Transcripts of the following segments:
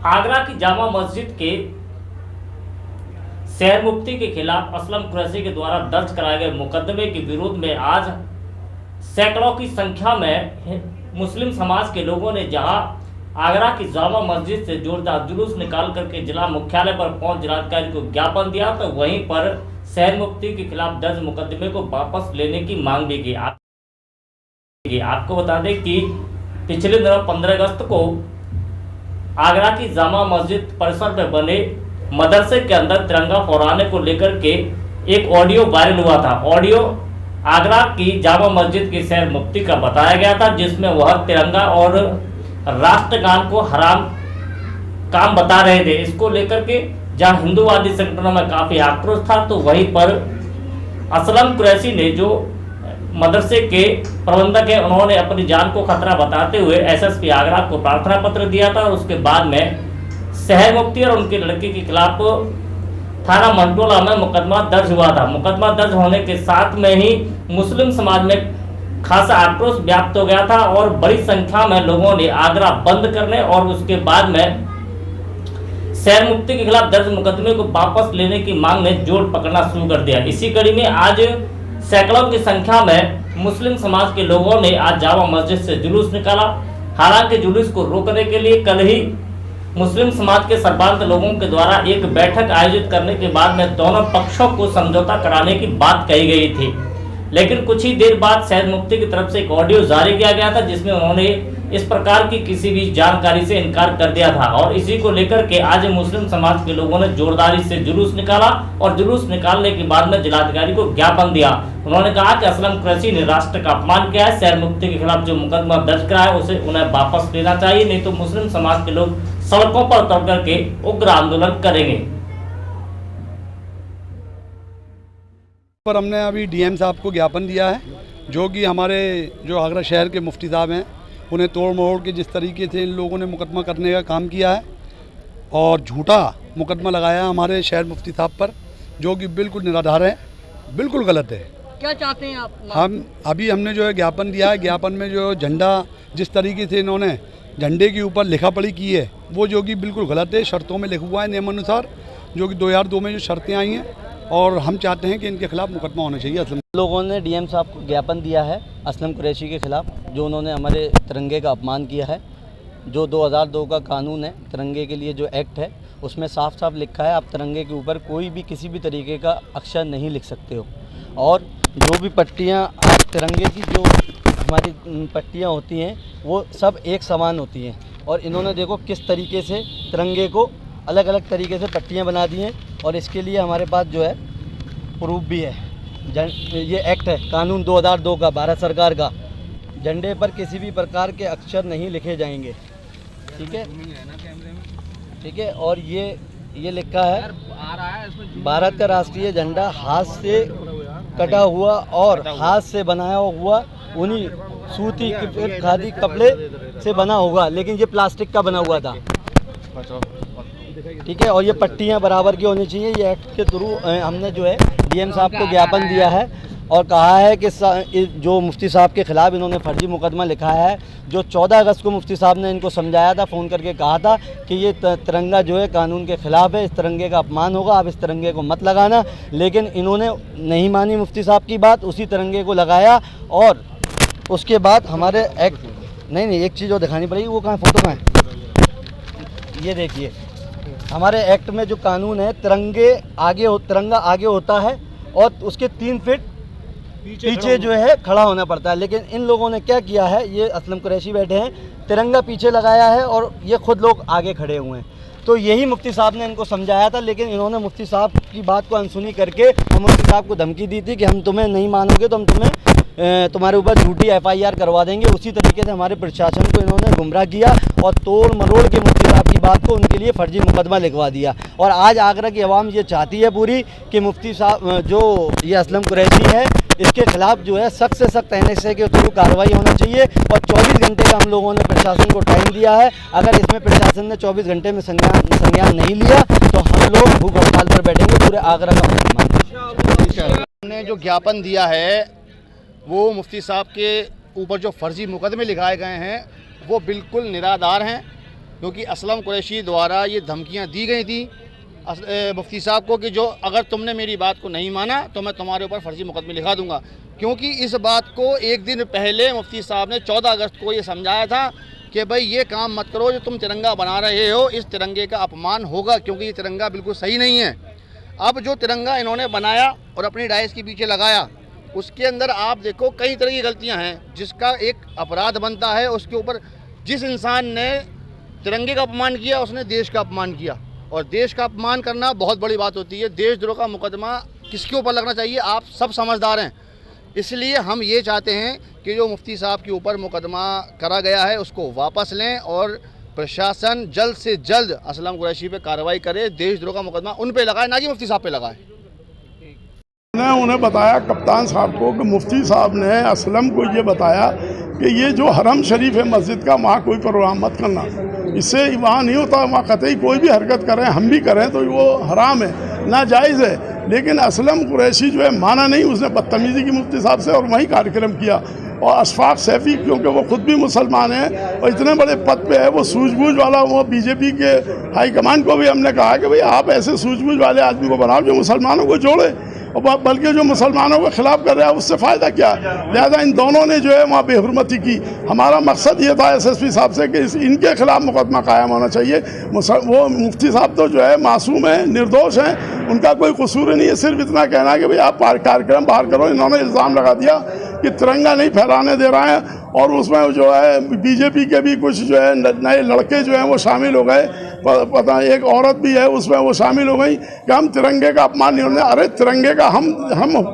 आगरा की जामा मस्जिद के शहर मुफ्ती के खिलाफ असलम कुरैशी के द्वारा दर्ज कराए गए मुकदमे के विरोध में आज सैकड़ों की संख्या में मुस्लिम समाज के लोगों ने जहां आगरा की जामा मस्जिद से जोरदार जुलूस निकाल करके जिला मुख्यालय पर पहुंच जिलाधिकारी को ज्ञापन दिया, तो वहीं पर शहर मुफ्ती के खिलाफ दर्ज मुकदमे को वापस लेने की मांग भी की। आपको बता दें कि पिछले दिनों 15 अगस्त को आगरा की जामा मस्जिद परिसर में बने मदरसे के अंदर तिरंगा फहराने को लेकर के एक ऑडियो वायरल हुआ था। ऑडियो आगरा की जामा मस्जिद के शहर मुफ्ती का बताया गया था, जिसमें वह तिरंगा और राष्ट्रगान को हराम काम बता रहे थे। इसको लेकर के जहां हिंदूवादी संगठनों में काफी आक्रोश था, तो वहीं पर असलम कुरैशी ने जो मदरसे के प्रबंधक है, उन्होंने अपनी जान को खतरा बताते हुए एसएसपी आगरा को प्रार्थना पत्र दिया था। और उसके बाद में शहर मुफ्ती और उनके लड़के के खिलाफ थाना मंटोला में मुकदमा दर्ज हुआ था। मुकदमा दर्ज होने के साथ में ही मुस्लिम समाज में खासा आक्रोश व्याप्त हो गया था और बड़ी संख्या में लोगों ने आगरा बंद करने और उसके बाद में शहर मुफ्ती के खिलाफ दर्ज मुकदमे को वापस लेने की मांग ने जोर पकड़ना शुरू कर दिया। इसी कड़ी में आज सैकड़ों की संख्या में मुस्लिम समाज के लोगों ने आज जामा मस्जिद से जुलूस निकाला। हालांकि जुलूस को रोकने के लिए कल ही मुस्लिम समाज के सर्बांत लोगों के द्वारा एक बैठक आयोजित करने के बाद में दोनों पक्षों को समझौता कराने की बात कही गई थी, लेकिन कुछ ही देर बाद शहर मुफ्ती की तरफ से एक ऑडियो जारी किया गया था, जिसमें उन्होंने इस प्रकार की किसी भी जानकारी से इनकार कर दिया था। और इसी को लेकर के आज मुस्लिम समाज के लोगों ने जोरदारी से जुलूस निकाला और जुलूस निकालने के बाद में जिलाधिकारी को ज्ञापन दिया। उन्होंने कहा कि असलम कुरैशी ने राष्ट्र का अपमान किया है, शहर मुफ्ती के खिलाफ जो मुकदमा दर्ज कराया है उसे उन्हें वापस लेना चाहिए, नहीं तो मुस्लिम समाज के लोग सड़कों पर उतर करके उग्र आंदोलन करेंगे। पर हमने अभी डीएम साहब को ज्ञापन दिया है, जो कि हमारे जो आगरा शहर के मुफ्ती साहब हैं उन्हें तोड़ मरोड़ के जिस तरीके से इन लोगों ने मुकदमा करने का काम किया है और झूठा मुकदमा लगाया है हमारे शहर मुफ्ती साहब पर, जो कि बिल्कुल निराधार है, बिल्कुल गलत है। क्या चाहते हैं आप? हमने जो है ज्ञापन दिया है। ज्ञापन में जो झंडा जिस तरीके से इन्होंने झंडे के ऊपर लिखा पढ़ी की है वो जो कि बिल्कुल गलत है। शर्तों में लिखा हुआ है नियमानुसार, जो कि 2002 में जो शर्तें आई हैं, और हम चाहते हैं कि इनके खिलाफ मुकदमा होना चाहिए। असलम लोगों ने डीएम साहब को ज्ञापन दिया है असलम कुरैशी के खिलाफ, जो उन्होंने हमारे तिरंगे का अपमान किया है। जो 2002 का कानून है तिरंगे के लिए, जो एक्ट है, उसमें साफ साफ लिखा है आप तिरंगे के ऊपर कोई भी किसी भी तरीके का अक्षर नहीं लिख सकते हो। और जो भी पट्टियाँ आप तिरंगे की जो हमारी पट्टियाँ होती हैं वो सब एक समान होती हैं। और इन्होंने देखो किस तरीके से तिरंगे को अलग अलग तरीके से पट्टियाँ बना दी हैं, और इसके लिए हमारे पास जो है प्रूफ भी है। ये एक्ट है कानून 2002 का भारत सरकार का, झंडे पर किसी भी प्रकार के अक्षर नहीं लिखे जाएंगे। ठीक है, ठीक है। और ये लिखा है भारत का राष्ट्रीय झंडा हाथ से कटा हुआ और हाथ से बनाया हुआ उन्हीं सूती खादी कपड़े से बना होगा, लेकिन ये प्लास्टिक का बना हुआ था। ठीक है, और ये पट्टियाँ बराबर की होनी चाहिए। ये एक्ट के थ्रू हमने जो है डीएम साहब को ज्ञापन दिया है और कहा है कि जो मुफ्ती साहब के खिलाफ इन्होंने फर्जी मुकदमा लिखा है, जो 14 अगस्त को मुफ्ती साहब ने इनको समझाया था, फ़ोन करके कहा था कि ये तिरंगा जो है कानून के ख़िलाफ़ है, इस तिरंगे का अपमान होगा, आप इस तिरंगे को मत लगाना। लेकिन इन्होंने नहीं मानी मुफ्ती साहब की बात, उसी तिरंगे को लगाया। और उसके बाद हमारे एक्ट नहीं एक चीज़ और दिखानी पड़ेगी, वो कहाँ फ़ोटो कहाँ है, ये देखिए हमारे एक्ट में जो कानून है तिरंगा आगे होता है और उसके 3 फीट पीछे जो है खड़ा होना पड़ता है। लेकिन इन लोगों ने क्या किया है, ये असलम कुरैशी बैठे हैं, तिरंगा पीछे लगाया है और ये खुद लोग आगे खड़े हुए हैं। तो यही मुफ्ती साहब ने इनको समझाया था, लेकिन इन्होंने मुफ्ती साहब की बात को अनसुनी करके हम मुफ्ती साहब को धमकी दी थी कि हम तुम्हें नहीं मानोगे तो हम तुम्हारे ऊपर झूठी FIR करवा देंगे। उसी तरीके से हमारे प्रशासन को इन्होंने गुमराह किया और तोड़ मरोड़ के मुफ्ती साहब की बात को उनके लिए फर्जी मुकदमा लिखवा दिया। और आज आगरा की आवाम ये चाहती है पूरी कि मुफ्ती साहब जो ये असलम कुरैशी है, इसके खिलाफ जो है सख्त से सख्त NSA के थ्रू कार्रवाई होना चाहिए। और 24 घंटे का हम लोगों ने प्रशासन को टाइम दिया है। अगर इसमें प्रशासन ने 24 घंटे में संज्ञान नहीं लिया तो हम लोग भूख हड़ताल पर बैठेंगे पूरे आगरा का। हमने जो ज्ञापन दिया है वो मुफ्ती साहब के ऊपर जो फर्जी मुकदमे लिखाए गए हैं वो बिल्कुल निराधार हैं क्योंकि असलम कुरैशी द्वारा ये धमकियां दी गई थी मुफ्ती साहब को कि जो अगर तुमने मेरी बात को नहीं माना तो मैं तुम्हारे ऊपर फर्जी मुकदमे लिखा दूंगा। क्योंकि इस बात को एक दिन पहले मुफ्ती साहब ने 14 अगस्त को ये समझाया था कि भाई ये काम मत करो, जो तुम तिरंगा बना रहे हो इस तिरंगे का अपमान होगा, क्योंकि ये तिरंगा बिल्कुल सही नहीं है। अब जो तिरंगा इन्होंने बनाया और अपनी डायस के पीछे लगाया, उसके अंदर आप देखो कई तरह की गलतियां हैं, जिसका एक अपराध बनता है। उसके ऊपर जिस इंसान ने तिरंगे का अपमान किया उसने देश का अपमान किया, और देश का अपमान करना बहुत बड़ी बात होती है। देशद्रोह का मुकदमा किसके ऊपर लगना चाहिए, आप सब समझदार हैं। इसलिए हम ये चाहते हैं कि जो मुफ्ती साहब के ऊपर मुकदमा करा गया है उसको वापस लें और प्रशासन जल्द से जल्द असलम कुरैशी पे कार्रवाई करे, देशद्रोह का मुकदमा उन पे लगाए, ना कि मुफ्ती साहब पे लगाए। मैंने उन्हें बताया कप्तान साहब को कि मुफ्ती साहब ने असलम को ये बताया कि ये जो हरम शरीफ है मस्जिद का, वहाँ कोई प्रोग्राम मत करना, इससे वहाँ नहीं होता, वहाँ कतई कोई भी हरकत करें, हम भी करें तो वो हराम है, नाजायज़ है। लेकिन असलम कुरैशी जो है माना नहीं, उसने बदतमीज़ी की मुफ्ती साहब से और वहीं कार्यक्रम किया। और अशफाक सैफी क्योंकि वो खुद भी मुसलमान हैं और इतने बड़े पद पे है, वो सूझबूझ वाला, वो बीजेपी के हाईकमान को भी हमने कहा कि भाई आप ऐसे सूझबूझ वाले आदमी को बनाओ जो मुसलमानों को जोड़े, और बल्कि जो मुसलमानों के खिलाफ कर रहा है उससे फ़ायदा क्या। लिहाजा इन दोनों ने जो है वहाँ बेहुरमती की। हमारा मकसद ये था एसएसपी साहब से कि इनके खिलाफ मुकदमा कायम होना चाहिए। वो मुफ्ती साहब तो जो है मासूम हैं, निर्दोष हैं, उनका कोई कसूर नहीं है। सिर्फ इतना कहना है कि भाई आप कार्यक्रम बाहर करो। इन्होंने इल्ज़ाम लगा दिया कि तिरंगा नहीं फहराने दे रहे हैं, और उसमें जो है बीजेपी के भी कुछ जो है नए लड़के जो हैं वो शामिल हो गए, पता एक औरत भी है उसमें वो शामिल हो गई कि हम तिरंगे का अपमान नहीं होने। अरे तिरंगे का हम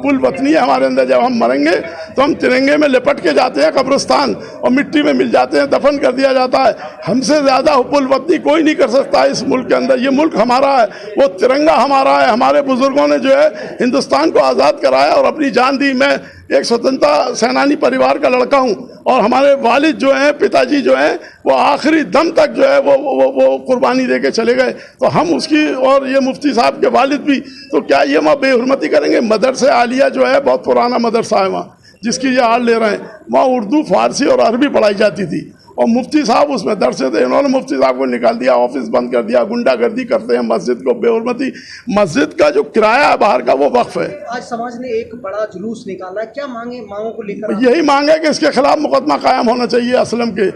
पुल वतनी है हमारे अंदर, जब हम मरेंगे तो हम तिरंगे में लिपट के जाते हैं कब्रिस्तान और मिट्टी में मिल जाते हैं, दफन कर दिया जाता है। हमसे ज़्यादा पुल वतनी कोई नहीं कर सकता इस मुल्क के अंदर। ये मुल्क हमारा है, वो तिरंगा हमारा है। हमारे बुजुर्गों ने जो है हिंदुस्तान को आज़ाद कराया और अपनी जान दी। मैं एक स्वतंत्रता सेनानी परिवार का लड़का हूं, और हमारे वालिद जो हैं, पिताजी जो हैं, वो आखिरी दम तक जो है वो कुर्बानी दे के चले गए। तो हम उसकी, और ये मुफ्ती साहब के वालिद भी, तो क्या ये वहाँ बेहुरमती करेंगे। मदरसे आलिया जो है बहुत पुराना मदरसा है वहाँ, जिसकी ये हाल ले रहे हैं। वहाँ उर्दू, फारसी और अरबी पढ़ाई जाती थी, और मुफ्ती साहब उसमें दर्ज थे। इन्होंने मुफ्ती साहब को निकाल दिया, ऑफिस बंद कर दिया, गुंडागर्दी करते हैं मस्जिद को, बेहुरमती। मस्जिद का जो किराया है बाहर का वो वक्फ है। आज समाज ने एक बड़ा जुलूस निकाला है, क्या मांगों को लेकर? यही मांग है कि इसके खिलाफ मुकदमा कायम होना चाहिए। असलम के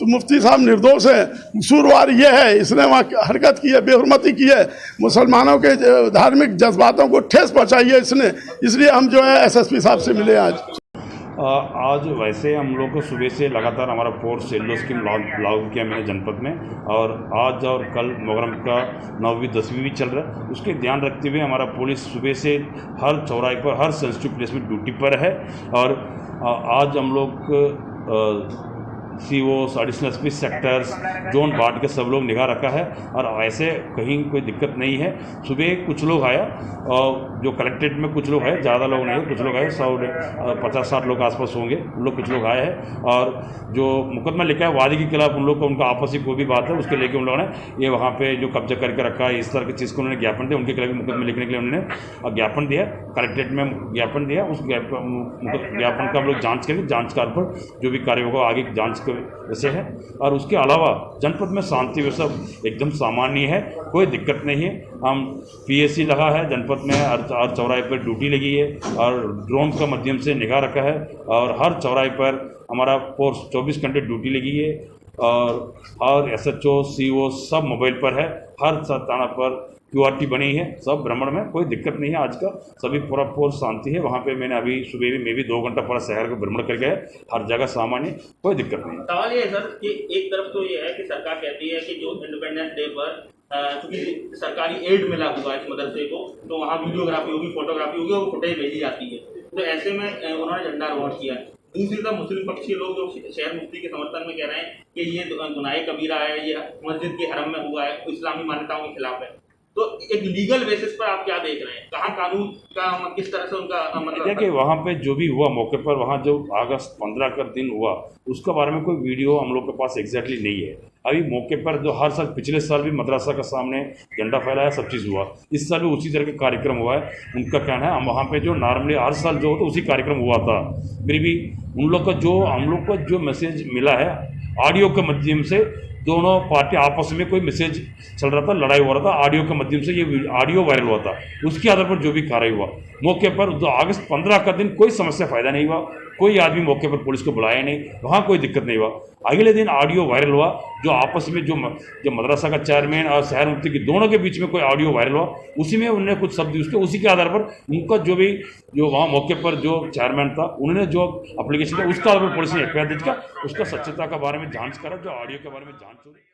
मुफ्ती साहब निर्दोष है, कसूरवार ये है, इसने वहाँ हरकत की है, बेहुरमती की है, मुसलमानों के धार्मिक जज्बातों को ठेस पहुँचाई है इसने। इसलिए हम जो है SSP साहब से मिले आज वैसे हम लोग को सुबह से लगातार हमारा फोर्स येलो स्कीम लागू किया मैंने जनपद में, और आज और कल मुहर्रम का 9वीं 10वीं भी चल रहा है। उसके ध्यान रखते हुए हमारा पुलिस सुबह से हर चौराहे पर, हर सेंसिटिव प्लेस में ड्यूटी पर है। और आज हम लोग COs, additional SP sectors, zone बांट के सब लोग निगाह रखा है, और ऐसे कहीं कोई दिक्कत नहीं है। सुबह कुछ लोग आया, और जो कलेक्ट्रेट में कुछ लोग हैं, ज़्यादा लोग नहीं, कुछ लोग आए, 150-60 लोग आसपास होंगे, उन लोग कुछ लोग आए हैं। और जो मुकदमा लिखा है वादी के खिलाफ, उन लोग का उनका आपसी कोई भी बात है उसके लेके उन लोगों ने ये वहाँ पे जो कब्जा करके रखा है, इस तरह की चीज़ को उन्होंने ज्ञापन दिया, उनके खिलाफ मुकदमा लिखने के लिए उन्होंने ज्ञापन दिया, कलेक्ट्रेट में ज्ञापन दिया। उस ज्ञापन का हम लोग जाँच करेंगे, जाँच का पर जो भी कार्य होगा आगे जाँच वैसे है। और उसके अलावा जनपद में शांति व्यवस्था एकदम सामान्य है, कोई दिक्कत नहीं है। हम PSC लगा है जनपद में, हर चौराहे पर ड्यूटी लगी है, और ड्रोन का माध्यम से निगाह रखा है, और हर चौराहे पर हमारा फोर्स 24 घंटे ड्यूटी लगी है, और SHO CO सब मोबाइल पर है, हर थाना पर QRT बनी है, सब भ्रमण में कोई दिक्कत नहीं है। आज का सभी पूरा फोर्स शांति है। वहाँ पे मैंने अभी सुबह में भी 2 घंटा पूरा शहर को भ्रमण करके है, हर जगह सामान्य, कोई दिक्कत नहीं है। सवाल ये है सर कि एक तरफ तो ये है कि सरकार कहती है कि जो इंडिपेंडेंस डे पर क्योंकि सरकारी एड मिला हुआ है इस मदरसे को, तो वहाँ वीडियोग्राफी होगी, फोटोग्राफी होगी, और फुटेज भेजी जाती है, तो ऐसे में उन्होंने झंडारोहण किया है। दूसरी तरफ मुस्लिम पक्षी लोग जो शहर मुफ्ती के समर्थन में कह रहे हैं कि ये गुनाहे कबीरा है, ये मस्जिद के हरम में हुआ है, इस्लामी मान्यताओं के खिलाफ है। तो एक लीगल बेसिस पर आप क्या देख रहे हैं, कहाँ कानून का किस तरह से उनका मतलब? देखिए वहाँ पे जो भी हुआ मौके पर, वहाँ जो अगस्त 15 का दिन हुआ उसके बारे में कोई वीडियो हम लोग के पास एग्जैक्टली नहीं है। अभी मौके पर जो हर साल, पिछले साल भी मदरसा का सामने झंडा फहराया, सब चीज़ हुआ, इस साल भी उसी तरह का कार्यक्रम हुआ है। उनका कहना है हम वहाँ पे जो नॉर्मली हर साल जो होता उसी कार्यक्रम हुआ था, फिर भी उन लोग का जो हम लोग को जो मैसेज मिला है ऑडियो के माध्यम से, दोनों पार्टी आपस में कोई मैसेज चल रहा था, लड़ाई हो रहा था, ऑडियो के माध्यम से ये ऑडियो वायरल हुआ था। उसके आधार पर जो भी कार्रवाई हुआ, मौके पर अगस्त 15 का दिन कोई समस्या फायदा नहीं हुआ, कोई आदमी मौके पर पुलिस को बुलाया नहीं, वहाँ कोई दिक्कत नहीं हुआ। अगले दिन ऑडियो वायरल हुआ, जो आपस में जो मदरसा का चेयरमैन और शहर मुफ्ती की दोनों के बीच में कोई ऑडियो वायरल हुआ, उसी में उन्होंने कुछ शब्द यूज किए। उसी के आधार पर उनका जो वहाँ मौके पर जो चेयरमैन था, उन्होंने जो एप्लीकेशन था उसका आधार पर पुलिस ने एफआईआर दर्ज किया। उसका सच्चता के बारे में जांच करा, जो ऑडियो के बारे में जांच हो रही।